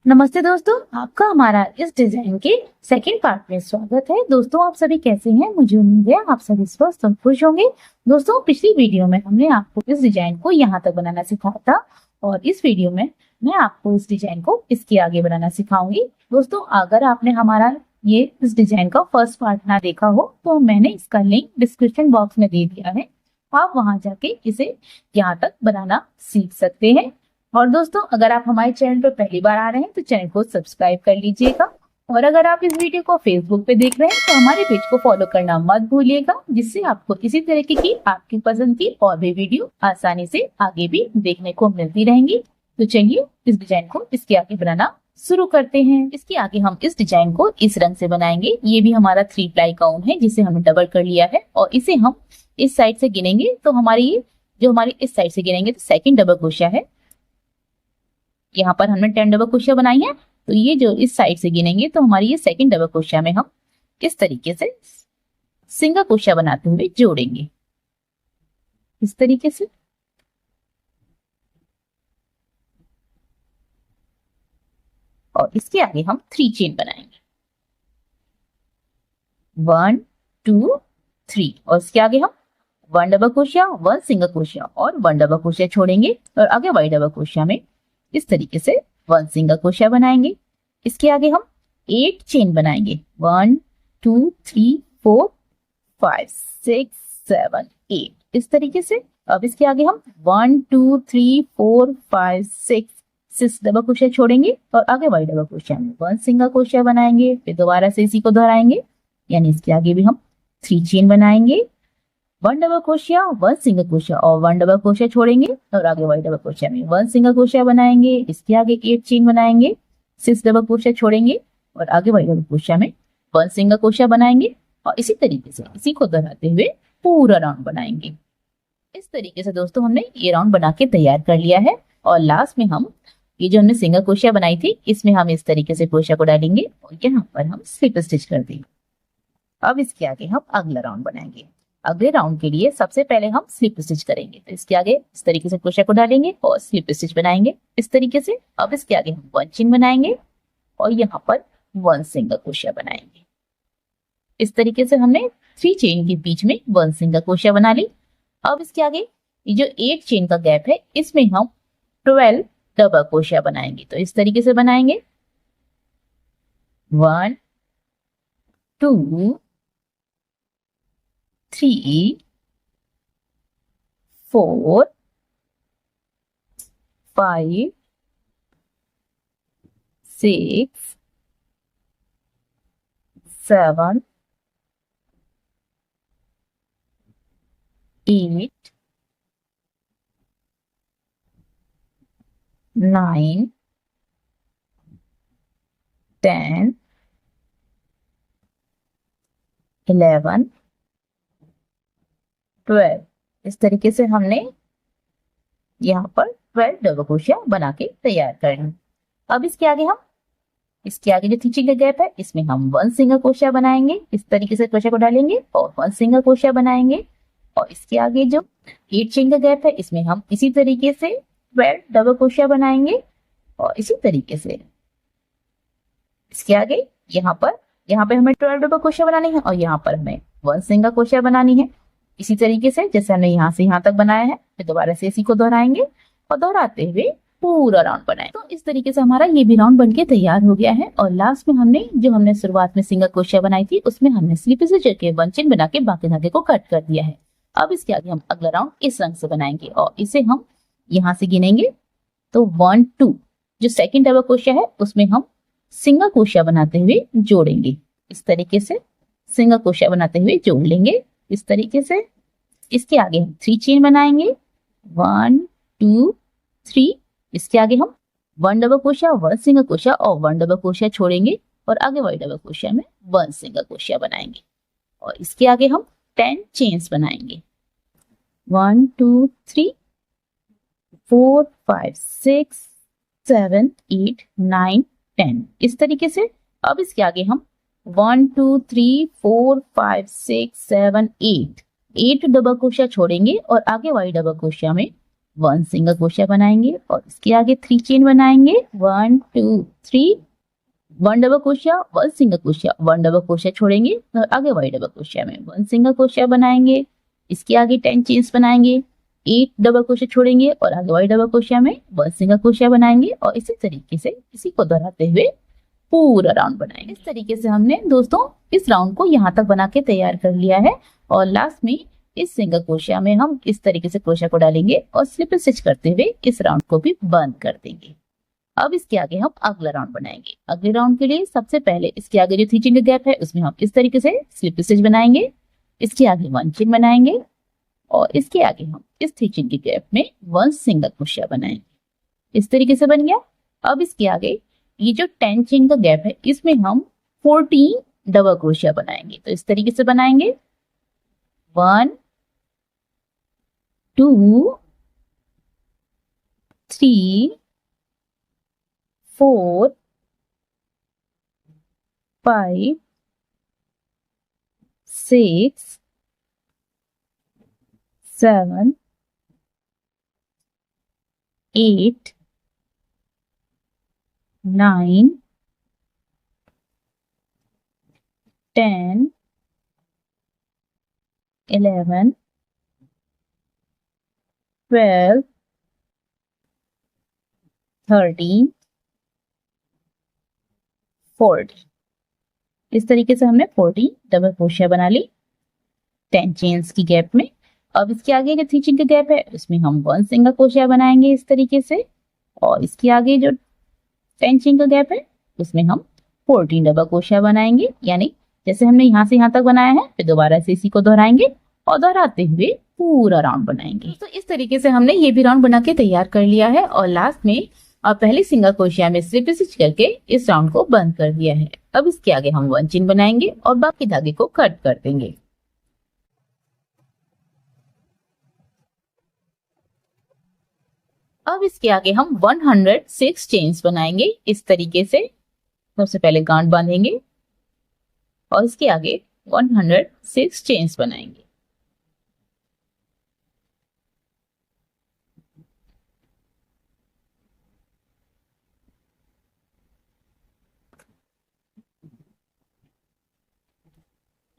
नमस्ते दोस्तों, आपका हमारा इस डिजाइन के सेकंड पार्ट में स्वागत है। दोस्तों, आप सभी कैसे हैं? मुझे उम्मीद है आप सभी स्वस्थ और खुश होंगे। दोस्तों, पिछली वीडियो में हमने आपको इस डिजाइन को यहाँ तक बनाना सिखाया था और इस वीडियो में मैं आपको इस डिजाइन को इसके आगे बनाना सिखाऊंगी। दोस्तों, अगर आपने हमारा ये इस डिजाइन का फर्स्ट पार्ट ना देखा हो तो मैंने इसका लिंक डिस्क्रिप्शन बॉक्स में दे दिया है, आप वहां जाके इसे यहाँ तक बनाना सीख सकते हैं। और दोस्तों, अगर आप हमारे चैनल पर पहली बार आ रहे हैं तो चैनल को सब्सक्राइब कर लीजिएगा और अगर आप इस वीडियो को फेसबुक पे देख रहे हैं तो हमारे पेज को फॉलो करना मत भूलिएगा, जिससे आपको इसी तरीके की आपकी पसंद की और भी वीडियो आसानी से आगे भी देखने को मिलती रहेंगी। तो चलिए इस डिजाइन को इसके आगे बनाना शुरू करते हैं। इसके आगे हम इस डिजाइन को इस रंग से बनाएंगे। ये भी हमारा 3 प्लाई गाउन है जिसे हमने डबल कर लिया है और इसे हम इस साइड से गिनेंगे तो हमारी इस साइड से गिनेंगे तो सेकंड डबल क्रोशिया है। यहाँ पर हमने 10 डबल क्रोशिया बनाई है, तो ये जो इस साइड से गिनेंगे तो हमारी ये सेकंड डबल क्रोशिया में हम इस तरीके से सिंगल क्रोशिया बनाते हुए जोड़ेंगे, इस तरीके से। और इसके आगे हम 3 चेन बनाएंगे, 1 2 3 और इसके आगे हम 1 डबल क्रोशिया, 1 सिंगल क्रोशिया और 1 डबल क्रोशिया छोड़ेंगे और आगे 1 डबल क्रोशिया में इस तरीके से 1 सिंगल क्रोशिया बनाएंगे। इसके आगे हम 8 चेन बनाएंगे, 1 2 3 4 5 6 7 8 इस तरीके से। अब इसके आगे हम 1 2 3 4 5 6 डबल क्रोशिया छोड़ेंगे और आगे 1 डबल क्रोशिया में 1 सिंगल क्रोशिया बनाएंगे। फिर दोबारा से इसी को दोहराएंगे, यानी इसके आगे भी हम 3 चेन बनाएंगे, 1 डबल क्रोशिया, 1 सिंगल क्रोशिया और 1 डबल क्रोशिया छोड़ेंगे और आगे 1 डबल क्रोशिया में 1 सिंगल क्रोशिया बनाएंगे। इसके आगे 8 चेन बनाएंगे, 6 डबल क्रोशिया छोड़ेंगे और आगे 1 डबल क्रोशिया में 1 सिंगल क्रोशिया बनाएंगे और इसी तरीके से इसी को दोहराते हुए पूरा राउंड बनाएंगे। इस तरीके से दोस्तों हमने ये राउंड बना के तैयार कर लिया है और लास्ट में हम ये जो हमने सिंगल क्रोशिया बनाई थी इसमें हम इस तरीके से क्रोशिया को डालेंगे और यहाँ पर हम स्लिप स्टिच कर देंगे। अब इसके आगे हम अगला राउंड बनाएंगे। अगले राउंड के लिए सबसे पहले हम स्लिप स्टिच करेंगे, तो इसके आगे इस तरीके से क्रोशिया को डालेंगे और स्लिप स्टिच बनाएंगे इस तरीके से। अब इसके आगे हम 1 चेन बनाएंगे और यहाँ पर 1 सिंगल क्रोशिया बनाएंगे। इस तरीके से हमने 3 चेन के बीच में 1 सिंगल क्रोशिया बना ली। अब इसके आगे ये जो 8 चेन का गैप है इसमें हम 12 डबल क्रोशिया बनाएंगे, तो इस तरीके से बनाएंगे, 1 2 3 4 5 6 7 8 9 10 11 12 इस तरीके से हमने यहाँ पर 12 डबल क्रोशिया बना के तैयार करना। अब इसके आगे जो तीसरी का गैप है इसमें हम 1 सिंगल क्रोशिया बनाएंगे, इस तरीके से क्रोशिया को डालेंगे और 1 सिंगल क्रोशिया बनाएंगे और इसके आगे जो 8 चेन का गैप है इसमें हम इसी तरीके से 12 डबल क्रोशिया बनाएंगे और इसी तरीके से इसके आगे यहाँ पे हमें 12 डबल क्रोशिया बनानी है और यहाँ पर हमें 1 सिंगल क्रोशिया बनानी है। इसी तरीके से जैसे हमने यहाँ से यहाँ तक बनाया है, फिर दोबारा से इसी को दोहराएंगे और दोहराते हुए पूरा राउंड बनाएं। तो इस तरीके से हमारा ये भी राउंड बनके तैयार हो गया है और लास्ट में हमने शुरुआत में सिंगल क्रोशिया बनाई थी उसमें हमने स्लिप स्टिच करके 1 चेन बना के बाकी धागे को कट कर दिया है। अब इसके आगे हम अगला राउंड इस रंग से बनाएंगे और इसे हम यहाँ से गिनेंगे तो 1 2 जो सेकंड डबल क्रोशिया है उसमें हम सिंगल क्रोशिया बनाते हुए जोड़ेंगे, इस तरीके से सिंगल क्रोशिया बनाते हुए जोड़ लेंगे इस तरीके से। इसके आगे हम 3 चेन बनाएंगे, 1 2 3 इसके आगे हम 1 डबल क्रोशिया, 1 सिंगल क्रोशिया और 1 डबल क्रोशिया छोड़ेंगे और आगे 1 डबल क्रोशिया में 1 सिंगल क्रोशिया बनाएंगे और इसके आगे हम 10 चेन्स बनाएंगे, 1 2 3 4 5 6 7 8 9 10 इस तरीके से। अब इसके आगे हम 1 2 3 4 5 6 7 8 डबल क्रोशिया छोड़ेंगे और आगे 1 डबल क्रोशिया में वन सिंगल क्रोशिया बनाएंगे और इसके आगे 3 चेन बनाएंगे, 1 2 3, 1 double crochet, 1 single crochet, 1 double crochet छोड़ेंगे और आगे वाई डबल क्रोशिया में 1 सिंगल क्रोशिया बनाएंगे। इसके आगे 10 चेन्स बनाएंगे, 8 डबल क्रोशिया छोड़ेंगे और आगे वाई डबल क्रोशिया में 1 सिंगल क्रोशिया बनाएंगे और इसी तरीके से इसी को दोहराते हुए पूरा राउंड बनाएंगे। इस तरीके से हमने दोस्तों इस राउंड को यहाँ तक बना के तैयार कर लिया है और लास्ट में इस सिंगल क्रोशिया में हम इस तरीके से क्रोशिया को डालेंगे और स्लिप स्टिच करते हुए इस राउंड को भी बंद कर देंगे। अब इसके आगे हम अगला राउंड बनाएंगे। अगले राउंड के लिए सबसे पहले इसके आगे जो 3 चेन का गैप है उसमें हम इस तरीके से स्लिप स्टिच बनाएंगे, इसके आगे 1 चेन बनाएंगे और इसके आगे हम इस 3 चेन के गैप में 1 सिंगल क्रोशिया बनाएंगे। इस तरीके से बन गया। अब इसके आगे ये जो 10 चेन का गैप है इसमें हम 14 डबल क्रोशिया बनाएंगे। तो इस तरीके से बनाएंगे, 1 2 3 4 5 6 7 8 9 10 11 12 13 14। इस तरीके से हमने 14 डबल क्रोशिया बना ली 10 चेन्स की गैप में। अब इसके आगे जो 3 चेन का गैप है उसमें हम 1 सिंगल क्रोशिया बनाएंगे इस तरीके से और इसके आगे जो 10 चेन का गैप है उसमें हम 14 डबल क्रोशिया बनाएंगे। यानी जैसे हमने यहाँ से यहाँ तक बनाया है फिर दोबारा से इसी को दोहराएंगे और दोहराते हुए पूरा राउंड बनाएंगे। तो इस तरीके से हमने ये भी राउंड बना के तैयार कर लिया है और लास्ट में पहले सिंगल क्रोशिया में स्लिप स्टिच करके इस राउंड को बंद कर दिया है। अब इसके आगे हम 1 चेन बनाएंगे और बाकी धागे को कट कर देंगे। अब इसके आगे हम 106 चेन्स बनाएंगे इस तरीके से। सबसे पहले गांठ बांधेंगे और इसके आगे 106 चेन्स बनाएंगे।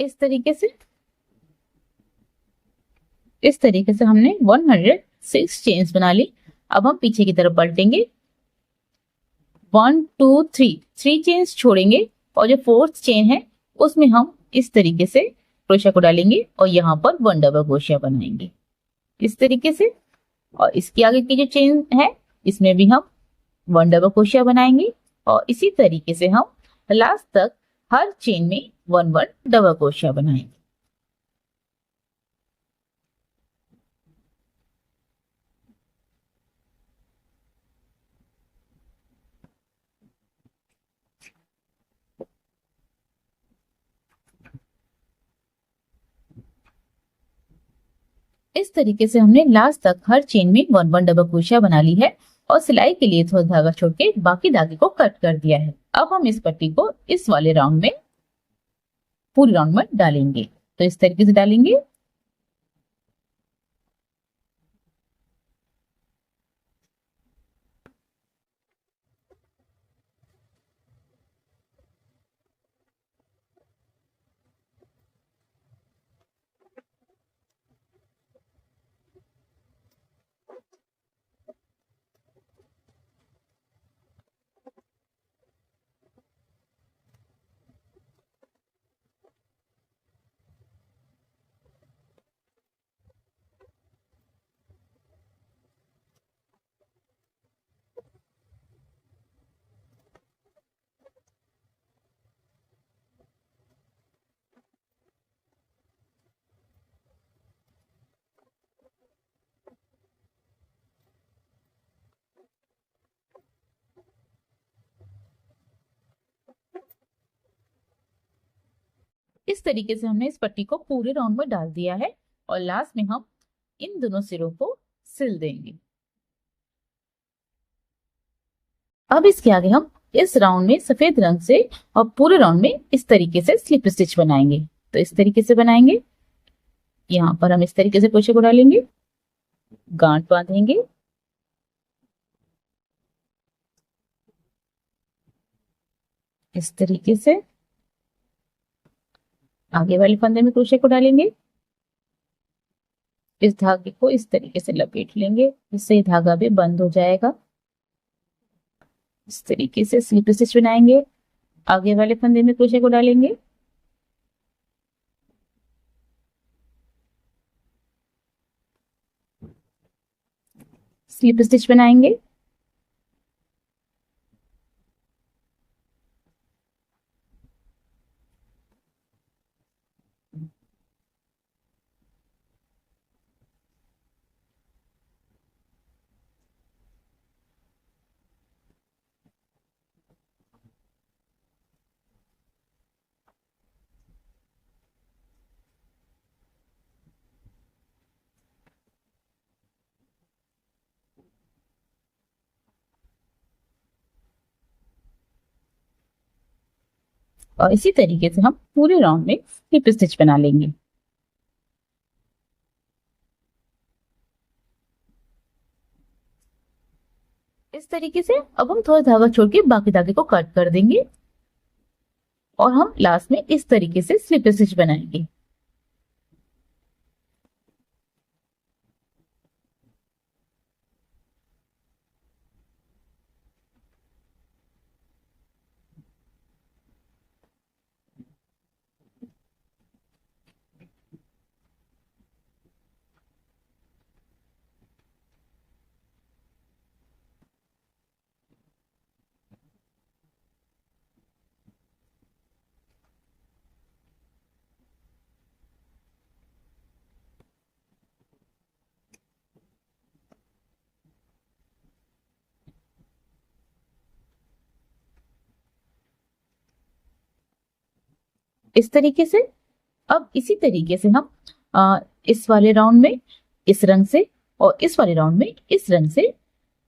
इस तरीके से हमने 106 चेन्स बना ली। अब हम पीछे की तरफ पलटेंगे, 1 2 3 चेन्स छोड़ेंगे और जो 4th चेन है उसमें हम इस तरीके से क्रोशिया को डालेंगे और यहाँ पर 1 डबल क्रोशिया बनाएंगे इस तरीके से। और इसके आगे की जो चेन है इसमें भी हम 1 डबल क्रोशिया बनाएंगे और इसी तरीके से हम लास्ट तक हर चेन में 1 डबल क्रोशिया बनाएंगे। इस तरीके से हमने लास्ट तक हर चेन में 1 डबल क्रोशिया बना ली है और सिलाई के लिए थोड़ा धागा छोड़ के बाकी धागे को कट कर दिया है। अब हम इस पट्टी को इस वाले राउंड में पूरे राउंड में डालेंगे। तो इस तरीके से डालेंगे। इस तरीके से हमने इस पट्टी को पूरे राउंड में डाल दिया है और लास्ट में हम इन दोनों सिरों को सिल देंगे। अब इसके आगे हम इस राउंड में सफेद रंग से और पूरे राउंड में इस तरीके से स्लिप स्टिच बनाएंगे। तो इस तरीके से बनाएंगे। यहाँ पर हम इस तरीके से क्रोशे को डालेंगे गांठ बांधेंगे। इस तरीके से आगे वाले फंदे में क्रोशे को डालेंगे। इस धागे को इस तरीके से लपेट लेंगे, जिससे ये धागा भी बंद हो जाएगा। इस तरीके से स्लिप स्टिच बनाएंगे। आगे वाले फंदे में क्रोशे को डालेंगे। स्लिप स्टिच बनाएंगे। और इसी तरीके से हम पूरे राउंड में स्लिप स्टिच बना लेंगे। इस तरीके से अब हम थोड़ा धागा छोड़ के बाकी धागे को कट कर देंगे और हम लास्ट में इस तरीके से स्लिप स्टिच बनाएंगे। इस तरीके से अब इसी तरीके से हम इस वाले राउंड में इस रंग से और इस वाले राउंड में इस रंग से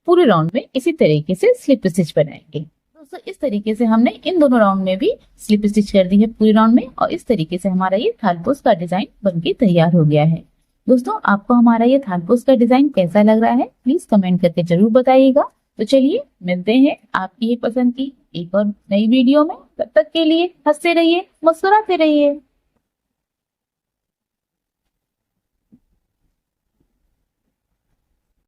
पूरे राउंड में इसी तरीके से स्लिप स्टिच बनाएंगे। दोस्तों इस तरीके से हमने इन दोनों राउंड में भी स्लिप स्टिच कर दी है पूरे राउंड में, और इस तरीके से हमारा ये थालपोस का डिजाइन बनके तैयार हो गया है। दोस्तों आपको हमारा ये थालपोस का डिजाइन कैसा लग रहा है प्लीज कमेंट करके जरूर बताइएगा। तो चलिए मिलते हैं आपकी ही पसंद की एक और नई वीडियो में। तब तक के लिए हंसते रहिए, मुस्कुराते रहिए।